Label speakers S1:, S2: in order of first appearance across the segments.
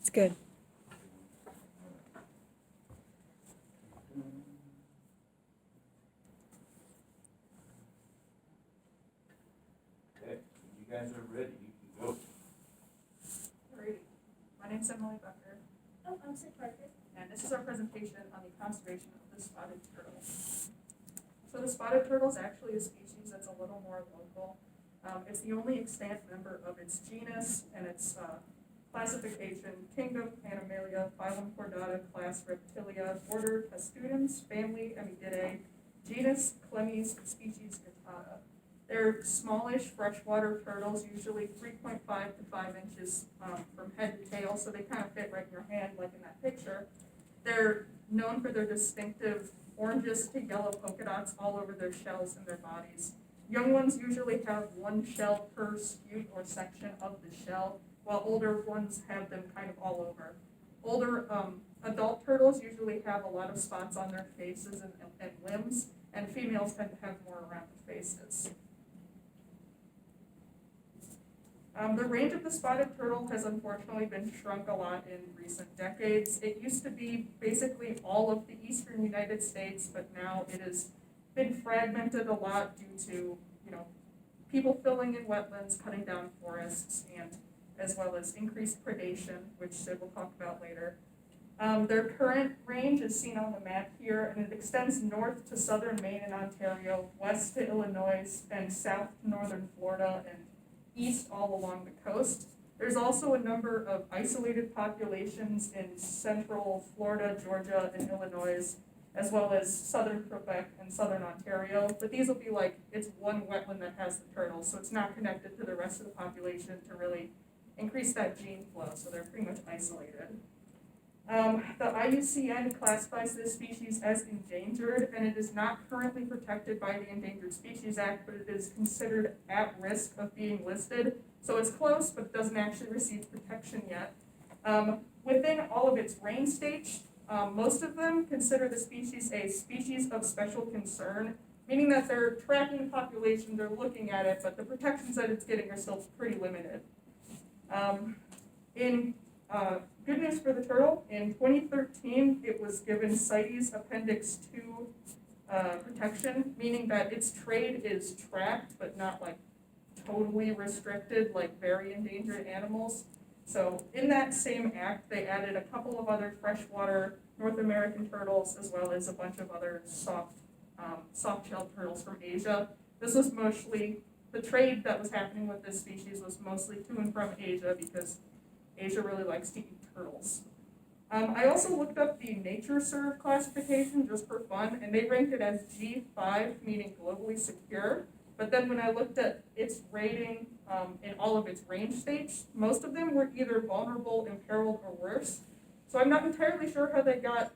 S1: It's good.
S2: Okay, when you guys are ready, you can go.
S3: Alrighty, my name's Emily Becker,
S4: Oh, I'm Sid Parker.
S3: and this is our presentation on the conservation of the spotted turtle. So the spotted turtle is actually a species that's a little more local. It's the only extant member of its genus and its classification, kingdom Animalia, phylum Chordata, class Reptilia, order Testudens, family Amididae, genus Chlemys, species Guttata. They're smallish freshwater turtles, usually 3.5 to 5 inches from head to tail, so they kind of fit right in your hand like in that picture. They're known for their distinctive oranges to yellow polka dots all over their shells and their bodies. Young ones usually have one shell per scute or section of the shell, while older ones have them kind of all over. Older adult turtles usually have a lot of spots on their faces and limbs, and females tend to have more around the faces. The range of the spotted turtle has unfortunately been shrunk a lot in recent decades. It used to be basically all of the eastern United States, but now it has been fragmented a lot due to, people filling in wetlands, cutting down forests, and as well as increased predation, which Sid will talk about later. Their current range is seen on the map here, and it extends north to southern Maine and Ontario, west to Illinois, and south to northern Florida, and east all along the coast. There's also a number of isolated populations in central Florida, Georgia, and Illinois, as well as southern Quebec and southern Ontario. But these will be like, it's one wetland that has the turtles, so it's not connected to the rest of the population to really increase that gene flow, so they're pretty much isolated. The IUCN classifies this species as endangered, and it is not currently protected by the Endangered Species Act, but it is considered at risk of being listed. So it's close, but it doesn't actually receive protection yet. Within all of its range states, most of them consider the species a species of special concern, meaning that they're tracking the population, they're looking at it, but the protections that it's getting are still pretty limited. Good news for the turtle, in 2013, it was given CITES Appendix 2 protection, meaning that its trade is tracked, but not like totally restricted like very endangered animals. So in that same act, they added a couple of other freshwater North American turtles, as well as a bunch of other soft-shelled turtles from Asia. This was mostly, the trade that was happening with this species was mostly to and from Asia, because Asia really likes to eat turtles. I also looked up the NatureServe classification just for fun, and they ranked it as G5, meaning globally secure. But then when I looked at its rating in all of its range states, most of them were either vulnerable, imperiled, or worse. So I'm not entirely sure how they got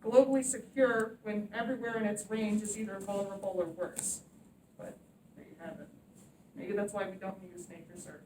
S3: globally secure when everywhere in its range is either vulnerable or worse. But there you have it. Maybe that's why we don't use NatureServe.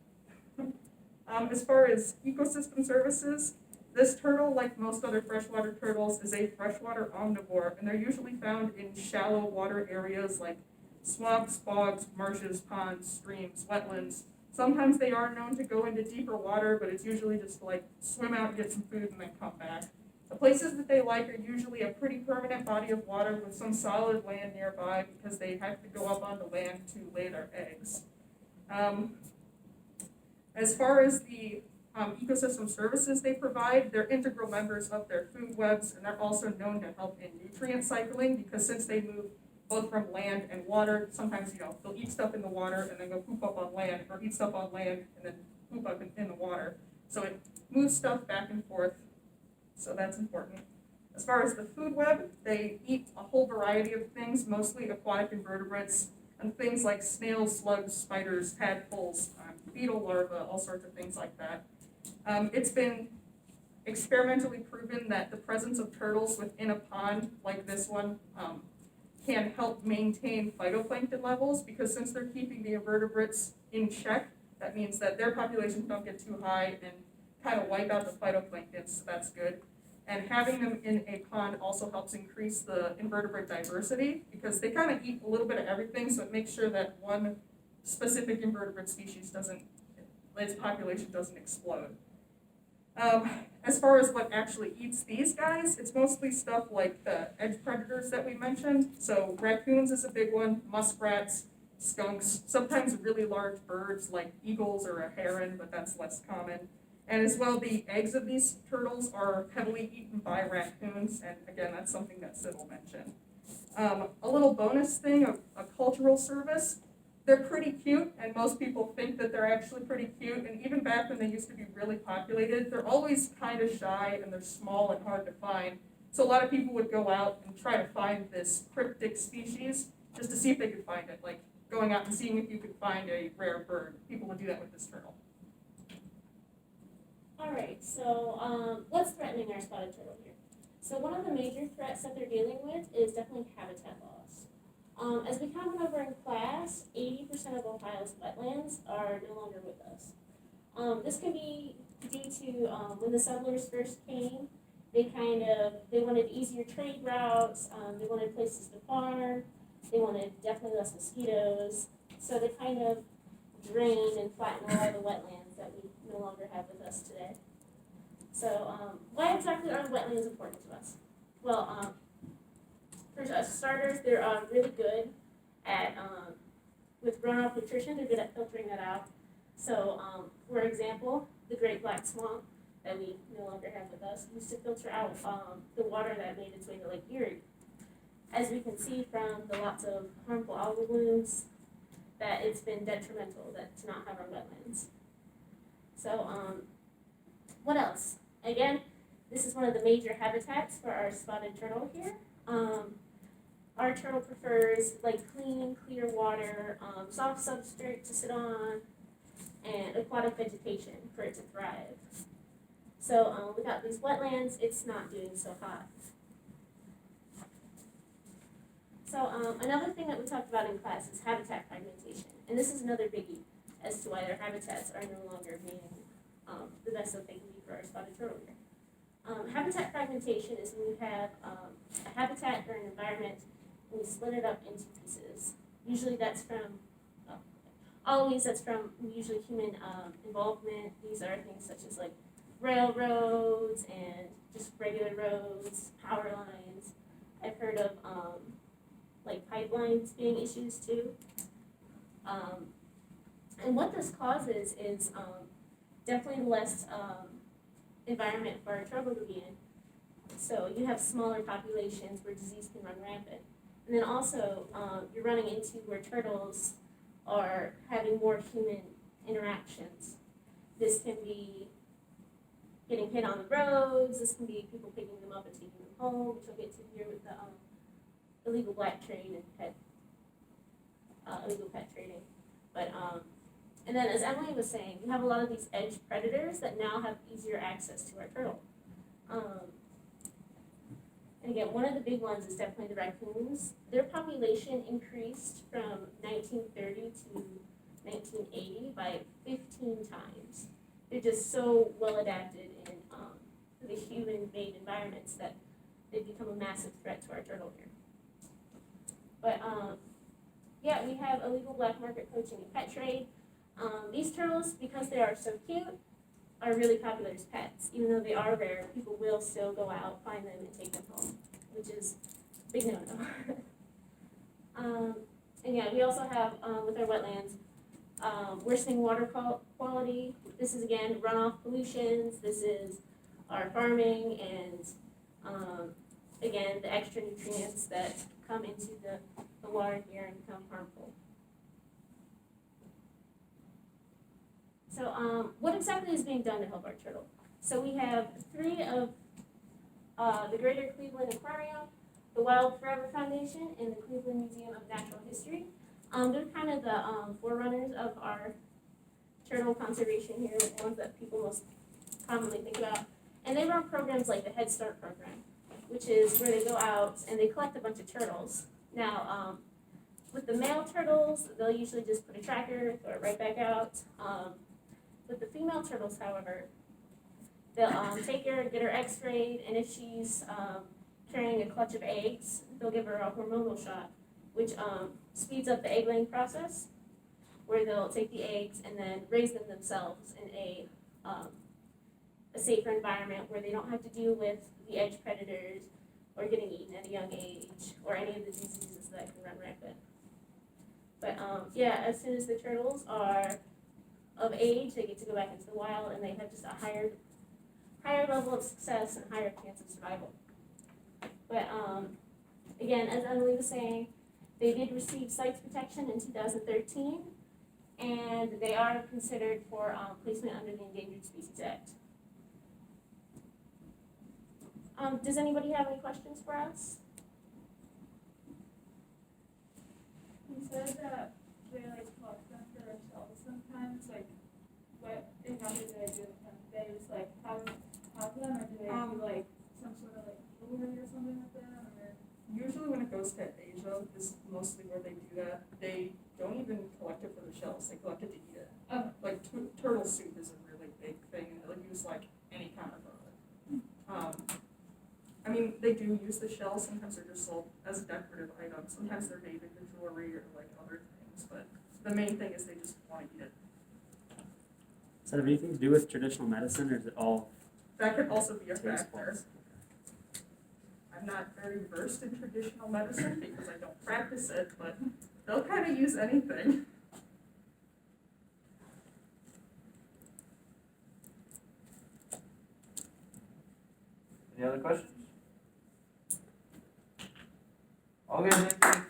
S3: As far as ecosystem services, this turtle, like most other freshwater turtles, is a freshwater omnivore, and they're usually found in shallow water areas like swamps, bogs, marshes, ponds, streams, wetlands. Sometimes they are known to go into deeper water, but it's usually just like swim out, get some food, and then come back. The places that they like are usually a pretty permanent body of water with some solid land nearby, because they have to go up onto land to lay their eggs. As far as the ecosystem services they provide, they're integral members of their food webs, and they're also known to help in nutrient cycling, because since they move both from land and water, sometimes they'll eat stuff in the water and then go poop up on land, or eat stuff on land and then poop up in the water. So it moves stuff back and forth, so that's important. As far as the food web, they eat a whole variety of things, mostly aquatic invertebrates, and things like snails, slugs, spiders, tadpoles, beetle larvae, all sorts of things like that. It's been experimentally proven that the presence of turtles within a pond like this one can help maintain phytoplankton levels, because since they're keeping the invertebrates in check, that means that their populations don't get too high and kind of wipe out the phytoplankton, so that's good. And having them in a pond also helps increase the invertebrate diversity, because they kind of eat a little bit of everything, so it makes sure that one specific invertebrate species its population doesn't explode. As far as what actually eats these guys, it's mostly stuff like the edge predators that we mentioned. So raccoons is a big one, muskrats, skunks, sometimes really large birds like eagles or a heron, but that's less common. And as well, the eggs of these turtles are heavily eaten by raccoons, and again, that's something that Sybil mentioned. A little bonus thing, a cultural service. They're pretty cute, and most people think that they're actually pretty cute, and even back when they used to be really populated, they're always kind of shy, and they're small and hard to find. So a lot of people would go out and try to find this cryptic species, just to see if they could find it, like going out and seeing if you could find a rare bird. People would do that with this turtle.
S1: All right, so what's threatening our spotted turtle here? So one of the major threats that they're dealing with is definitely habitat loss. As we commented over in class, 80% of Ohio's wetlands are no longer with us. This can be due to when the settlers first came, they wanted easier trade routes, they wanted places to farm, they wanted definitely less mosquitoes, so they kind of drained and flattened a lot of the wetlands that we no longer have with us today. So why exactly are wetlands important to us? Well, for starters, they're really good at, with runoff nutrition, they're good at filtering that out. So, for example, the Great Black Swamp that we no longer have with us used to filter out the water that made its way to Lake Erie. As we can see from the lots of harmful algal blooms, that it's been detrimental to not have our wetlands. So, what else? Again, this is one of the major habitats for our spotted turtle here. Our turtle prefers like clean, clear water, soft substrate to sit on, and aquatic vegetation for it to thrive. So without these wetlands, it's not doing so hot. So another thing that we talked about in class is habitat fragmentation, and this is another biggie as to why their habitats are no longer being the best that they can be for our spotted turtle here. Habitat fragmentation is when you have a habitat or an environment and you split it up into pieces. Usually that's from, always that's from usually human involvement. These are things such as like railroads and just regular roads, power lines. I've heard of like pipelines being issues too. And what this causes is definitely less environment for our turtle to be in. So you have smaller populations where disease can run rampant. And then also you're running into where turtles are having more human interactions. This can be getting hit on the roads, this can be people picking them up and taking them home, which we'll get to here with the illegal black trade and illegal pet trading. But and then as Emily was saying, you have a lot of these edge predators that now have easier access to our turtle. And again, one of the big ones is definitely the raccoons. Their population increased from 1930 to 1980 by 15 times. They're just so well adapted in the human-made environments that they've become a massive threat to our turtle here. But yeah, we have illegal black market poaching and pet trade. These turtles, because they are so cute, are really popular as pets. Even though they are rare, people will still go out, find them, and take them home, which is a big no-no. And yeah, we also have, with our wetlands, worsening water quality. This is, again, runoff pollutions. This is our farming and, again, the extra nutrients that come into the water here and become harmful. So what exactly is being done to help our turtle? So we have 3 of the Greater Cleveland Aquarium, the Wild Forever Foundation, and the Cleveland Museum of Natural History. They're kind of the forerunners of our turtle conservation here, the ones that people most commonly think about. And they run programs like the Head Start program, which is where they go out and they collect a bunch of turtles. Now, with the male turtles, they'll usually just put a tracker, throw it right back out. With the female turtles, however, they'll take her, get her x-rayed, and if she's carrying a clutch of eggs, they'll give her a hormonal shot, which speeds up the egg laying process, where they'll take the eggs and then raise them themselves in a a safer environment where they don't have to deal with the edge predators or getting eaten at a young age or any of the diseases that can run rampant. But yeah, as soon as the turtles are of age, they get to go back into the wild and they have just a higher level of success and higher chance of survival. But again, as Emily was saying, they did receive CITES protection in 2013, and they are considered for placement under the Endangered Species Act. Does anybody have any questions for us?
S4: You said that they like collect them for their shells sometimes, like what exactly do they do with them? Do they just like have them, or do they do like some sort of like jewelry or something with them, or?
S3: Usually when it goes to Asia is mostly where they do that. They don't even collect it for the shells, they collect it to eat it.
S4: Okay.
S3: Like turtle soup is a really big thing, they'll use like any kind of I mean, they do use the shells, sometimes they're just sold as a decorative item, sometimes they're made into jewelry or like other things, but the main thing is they just want to eat it.
S5: Does that have anything to do with traditional medicine, or is it all
S3: That could also be a
S5: taste
S3: factor.
S5: buds?
S3: I'm not very versed in traditional medicine because I don't practice it, but they'll kind of use anything.
S2: Any other questions? Okay, thank you.